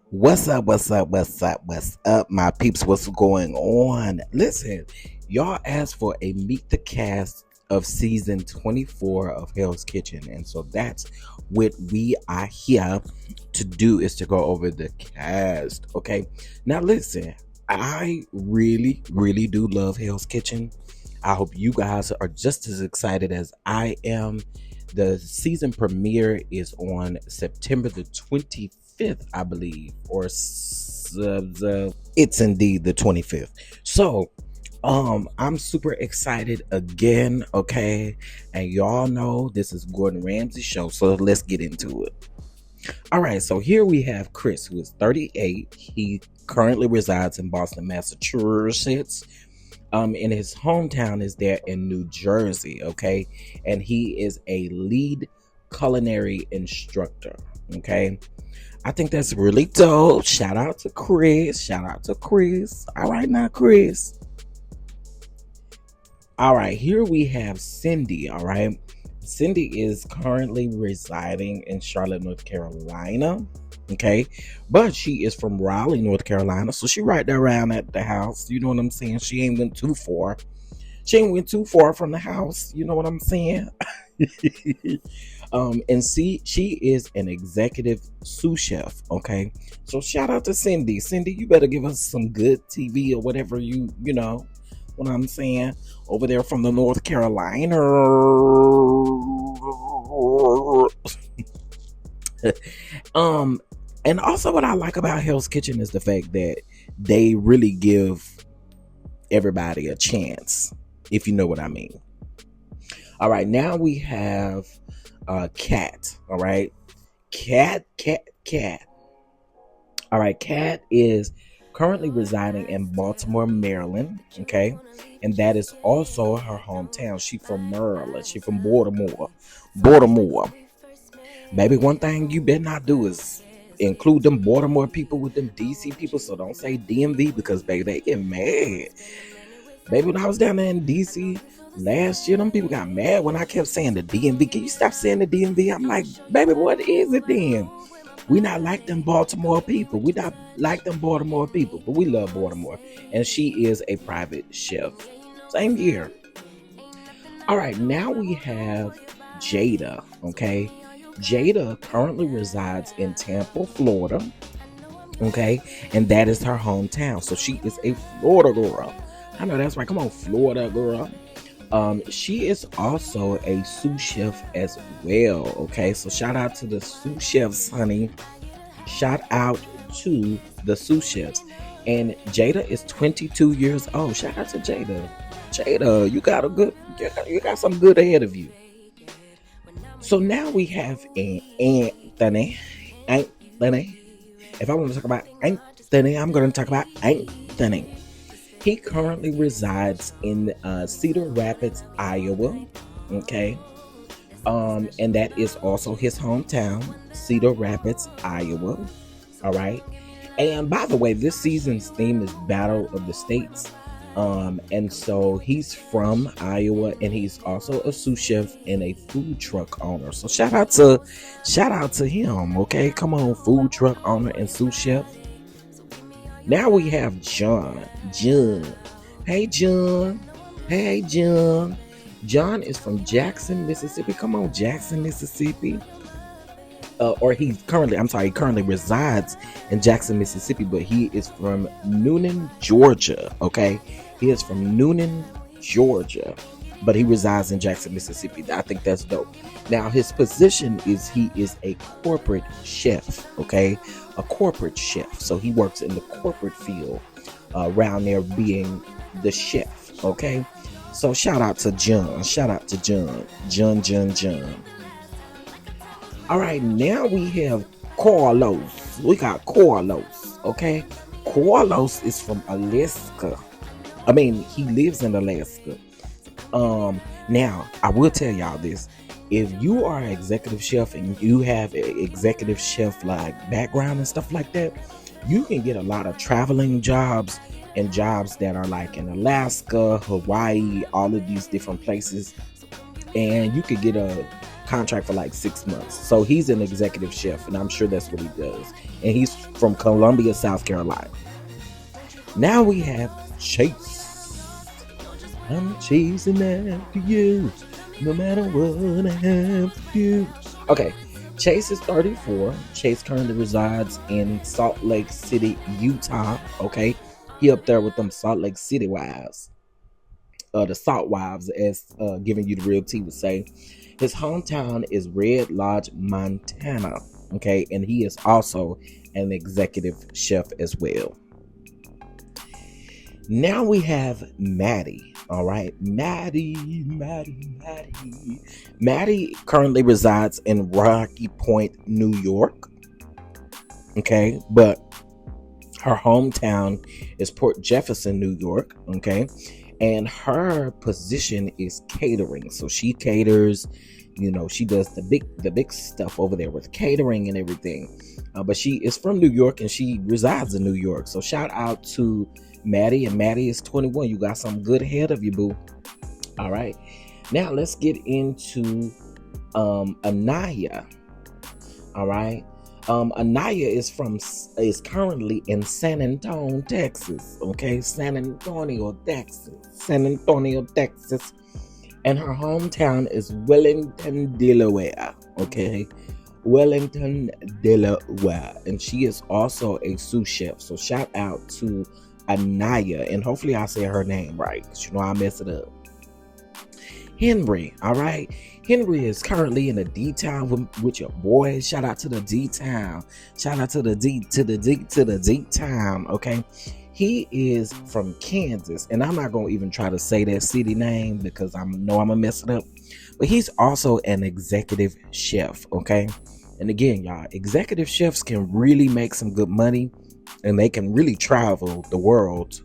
What's up? What's up, my peeps? What's going on? Listen, y'all asked for a meet the cast of season 24 of Hell's Kitchen, and so that's what we are here to do, is to go over the cast. Okay, now listen, I really do love Hell's Kitchen. I hope you guys are just as excited as I am. The season premiere is on September the 25th, I believe, or it's indeed the 25th. So I'm super excited again, okay? And y'all know this is Gordon Ramsay show, so let's get into it. All right, so here we have Chris, who is 38. He currently resides in Boston, Massachusetts. And his hometown is there in New Jersey, okay? And he is a lead culinary instructor, okay? I think that's really dope. Shout out to Chris. All right, now, Chris. All right, here we have Cindy, all right? Cindy is currently residing in Charlotte, North Carolina, okay? But she is from Raleigh, North Carolina, so she right there around at the house. You know what I'm saying? She ain't went too far. She ain't went too far from the house. You know what I'm saying? And see, she is an executive sous chef, okay? So shout out to Cindy. Cindy, you better give us some good TV or whatever you know what I'm saying, over there from the North Carolina. And also what I like about Hell's Kitchen is the fact that they really give everybody a chance, if you know what I mean. All right, now we have Kat. All right, Kat. All right, Kat is currently residing in Baltimore, Maryland, okay? And that is also her hometown. She from Maryland. She from Baltimore. Baby, one thing you better not do is include them Baltimore people with them DC people, so don't say DMV, because, baby, they get mad. Baby, when I was down there in DC last year, them people got mad when I kept saying the DMV. Can you stop saying the DMV? I'm like, baby, what is it then? We not like them Baltimore people. We not like them Baltimore people, but we love Baltimore. And she is a private chef. Same here. All right, now we have Jada, okay? Jada currently resides in Tampa, Florida, okay? And that is her hometown. So she is a Florida girl. I know that's right. Come on, Florida girl. She is also a sous chef as well, okay? So shout out to the sous chefs, honey. Shout out to the sous chefs. And Jada is 22 years old. Shout out to Jada. Jada, you got some good ahead of you. So now we have Anthony. If I want to talk about Anthony, I'm going to talk about Anthony. He currently resides in Cedar Rapids, Iowa, okay? And that is also his hometown, Cedar Rapids, Iowa, all right? And by the way, this season's theme is Battle of the States. And so he's from Iowa, and he's also a sous chef and a food truck owner. So shout out to him, okay? Come on, food truck owner and sous chef. Now we have John. Hey, John. John is from Jackson, Mississippi. Come on, Jackson, Mississippi. or he currently resides in Jackson, Mississippi, but he is from Noonan, Georgia. Okay, he is from Noonan, Georgia, but he resides in Jackson, Mississippi. I think that's dope. Now, his position is he is a corporate chef. Okay, a corporate chef. So he works in the corporate field around there, being the chef. Okay, so shout out to John. Shout out to John. All right, now we have Carlos. We got Carlos, okay? Carlos is from Alaska. I mean, he lives in Alaska. Now, I will tell y'all this. If you are an executive chef and you have an executive chef like background and stuff like that, you can get a lot of traveling jobs and jobs that are like in Alaska, Hawaii, all of these different places. And you could get a contract for like 6 months. So he's an executive chef, and I'm sure that's what he does. And he's from Columbia, South Carolina. Now we have Chase. I'm chasing after you, no matter what I have to do. Okay, Chase is 34. Chase currently resides in Salt Lake City, Utah. Okay, he up there with them Salt Lake City wives. The Salt Wives, as giving you the real tea would say. His hometown is Red Lodge, Montana. Okay, and he is also an executive chef as well. Now we have Maddie. All right, Maddie currently resides in Rocky Point, New York. Okay, but her hometown is Port Jefferson, New York. Okay, and her position is catering. So she caters, she does the big stuff over there with catering and everything. But she is from New York and she resides in New York. So shout out to Maddie, and Maddie is 21. You got some good ahead of you, boo. All right. Now let's get into Anaya. All right. Anaya is currently in San Antonio, Texas. Okay, San Antonio, Texas. And her hometown is Wellington, Delaware. Okay, Wellington, Delaware. And she is also a sous chef. So shout out to Anaya, and hopefully I say her name right, because I mess it up. Henry, all right. Henry is currently in the D-Town with your boys. Shout out to the D-Town. Shout out to the D-Town, okay? He is from Kansas, and I'm not going to even try to say that city name because I know I'm going to mess it up. But he's also an executive chef, okay? And again, y'all, executive chefs can really make some good money, and they can really travel the world.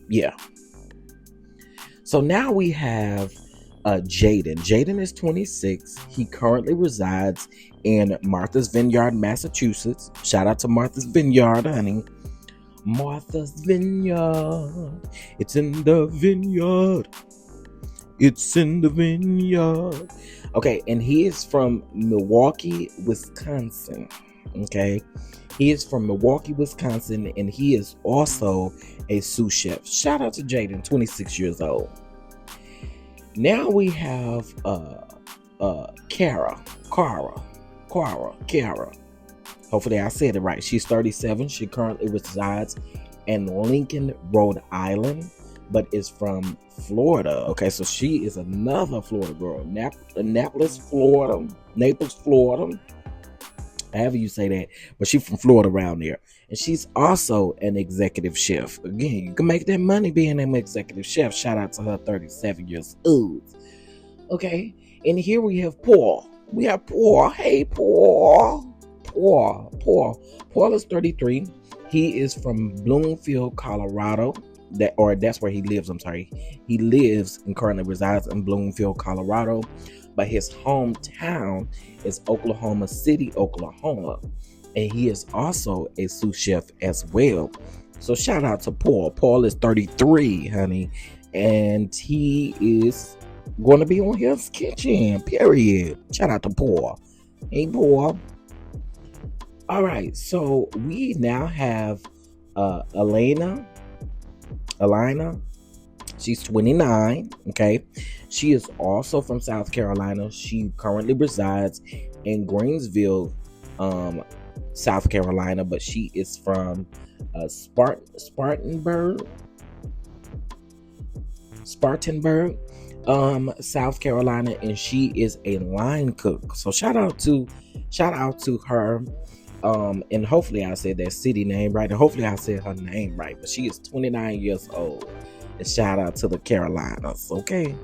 Yeah. So now we have Jaden. Jaden is 26. He currently resides in Martha's Vineyard, Massachusetts. Shout out to Martha's Vineyard, honey. Martha's Vineyard. It's in the vineyard. It's in the vineyard. Okay, and he is from Milwaukee, Wisconsin. Okay, he is from Milwaukee, Wisconsin, and he is also a sous chef. Shout out to Jaden, 26 years old. Now we have Kara. Hopefully I said it right. She's 37. She currently resides in Lincoln, Rhode Island, but is from Florida. Okay, so she is another Florida girl. Naples, Florida. However you say that, but she's from Florida around there. And she's also an executive chef. Again, you can make that money being an executive chef. Shout out to her, 37 years old. Okay, and here we have Paul. We have Paul. Hey, Paul. Paul is 33. He is from Bloomfield, Colorado. That's where he lives. I'm sorry. He lives and currently resides in Bloomfield, Colorado. But his hometown is Oklahoma City, Oklahoma. And he is also a sous chef as well. So shout out to Paul. Paul is 33, honey. And he is going to be on Hell's Kitchen, period. Shout out to Paul. Hey, Paul. All right. So we now have Elena. She's 29. Okay. She is also from South Carolina. She currently resides in Greensville, South Carolina, but she is from Spartanburg, South Carolina, and she is a line cook. So shout out to her. And hopefully I said that city name right, and hopefully I said her name right. But she is 29 years old. And shout out to the Carolinas. Okay.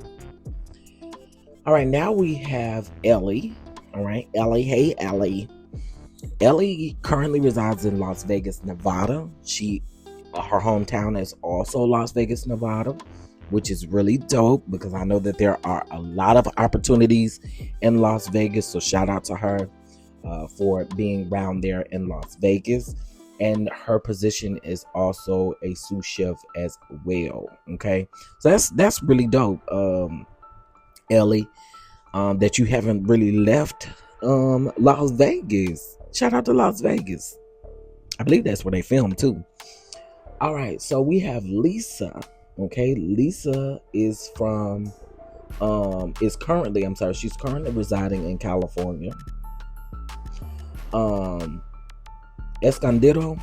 All right, now we have Ellie. All right, Ellie. Hey, Ellie. Ellie currently resides in Las Vegas, Nevada. Her hometown is also Las Vegas, Nevada, which is really dope because I know that there are a lot of opportunities in Las Vegas. So shout out to her for being around there in Las Vegas. And her position is also a sous chef as well. Okay, so that's really dope, Ellie. That you haven't really left Las Vegas. Shout out to Las Vegas. I believe that's where they filmed too. All right, so we have Lisa. Okay, Lisa is from she's currently residing in California. Escondido,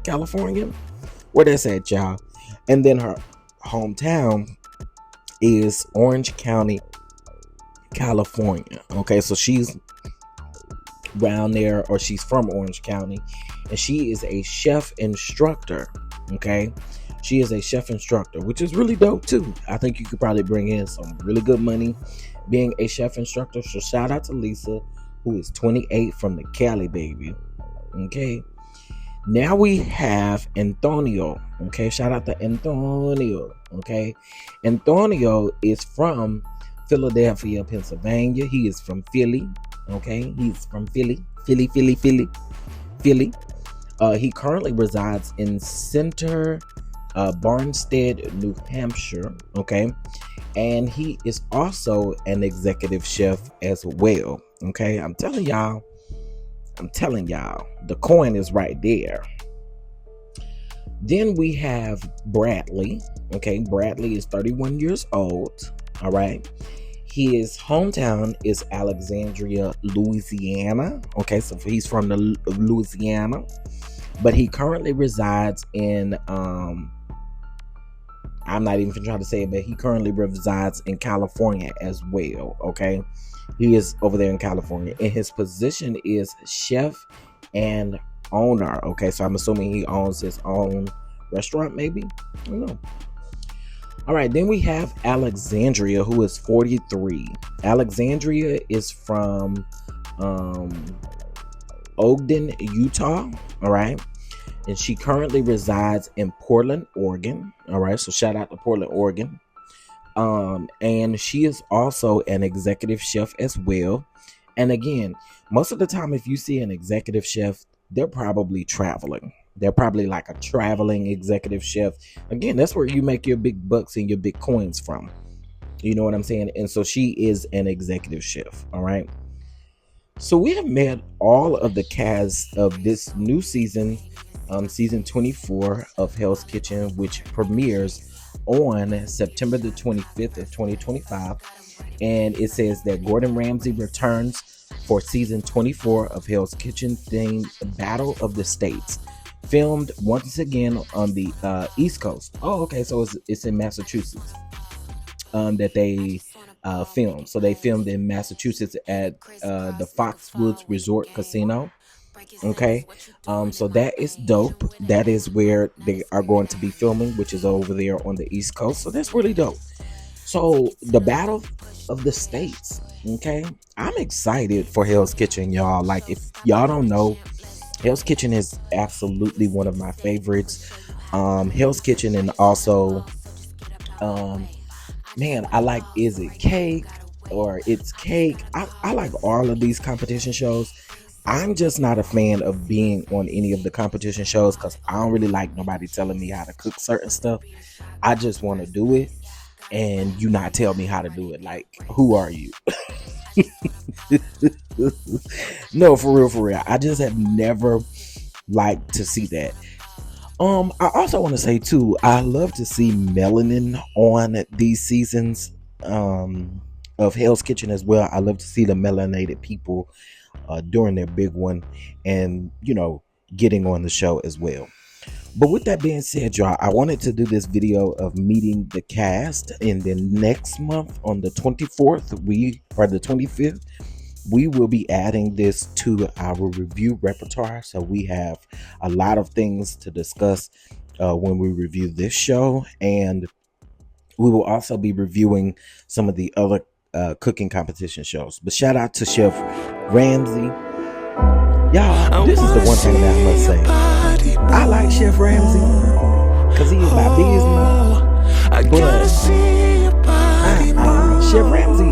California. Where that's at, y'all. And then her hometown is Orange County, California. Okay, so she's around there, or she's from Orange County, and she is a chef instructor. Okay, she is a chef instructor, which is really dope too. I think you could probably bring in some really good money being a chef instructor. So shout out to Lisa, who is 28, from the Cali, baby. Okay, now we have Antonio. Okay, shout out to Antonio. Okay, Antonio is from Philadelphia, Pennsylvania. He is from Philly. Okay, he's from Philly. He currently resides in Center Barnstead, New Hampshire. Okay, and he is also an executive chef as well. Okay, I'm telling y'all, the coin is right there. Then we have Bradley. Okay, Bradley is 31 years old. All right. His hometown is Alexandria, Louisiana. Okay, so he's from the Louisiana, but he currently resides in I'm not even trying to say it, but he currently resides in California as well. Okay, he is over there in California, and his position is chef and owner. Okay, so I'm assuming he owns his own restaurant, maybe. I don't know. All right, then we have Alexandria, who is 43. Alexandria is from Ogden, Utah. All right, and she currently resides in Portland, Oregon. All right, so shout out to Portland, Oregon. And she is also an executive chef as well. And again, most of the time, if you see an executive chef, they're probably traveling. They're probably like a traveling executive chef. Again, that's where you make your big bucks and your big coins from. You know what I'm saying? And so she is an executive chef. All right. So we have met all of the cast of this new season, season 24 of Hell's Kitchen, which premieres on September the 25th of 2025. And it says that Gordon Ramsay returns for season 24 of Hell's Kitchen themed Battle of the States, filmed once again on the East Coast. Oh, okay, so it's in Massachusetts that they filmed. So they filmed in Massachusetts at the Foxwoods Resort Casino. Okay, so that is dope. That is where they are going to be filming, which is over there on the East Coast. So that's really dope. So the Battle of the States. Okay, I'm excited for Hell's Kitchen, y'all. Like, if y'all don't know, Hell's Kitchen is absolutely one of my favorites. Hell's Kitchen, and also, man, I like Is It Cake or It's Cake. I like all of these competition shows. I'm just not a fan of being on any of the competition shows because I don't really like nobody telling me how to cook certain stuff. I just want to do it, and you not tell me how to do it. Like, who are you? No, for real. I just have never liked to see that. I also want to say too, I love to see melanin on these seasons. of Hell's Kitchen as well. I love to see the melanated people during their big one, and getting on the show as well. But with that being said, y'all, I wanted to do this video of meeting the cast, and then next month on the 24th, the 25th, we will be adding this to our review repertoire. So we have a lot of things to discuss when we review this show, and we will also be reviewing some of the other cooking competition shows. But shout out to Chef Ramsey. Y'all, this is the one thing that I must say. I like Chef Ramsey because he is my business. But Chef Ramsey,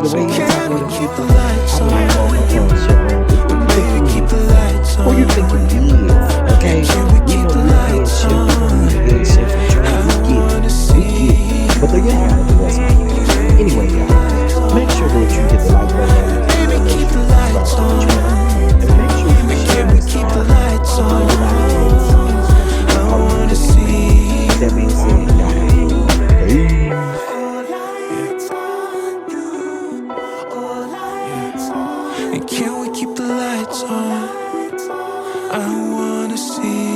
the way he talks with the people, I'm like, Chef Ramsey, who you think he is? Okay, we know he's head chef, head chef, we get it. But they're young, the rest of it. Anyway, y'all, make sure that you hit the like button, and make sure you subscribe to the channel. Keep the lights on. I wanna see. That being said, and can we keep the lights on? I wanna see.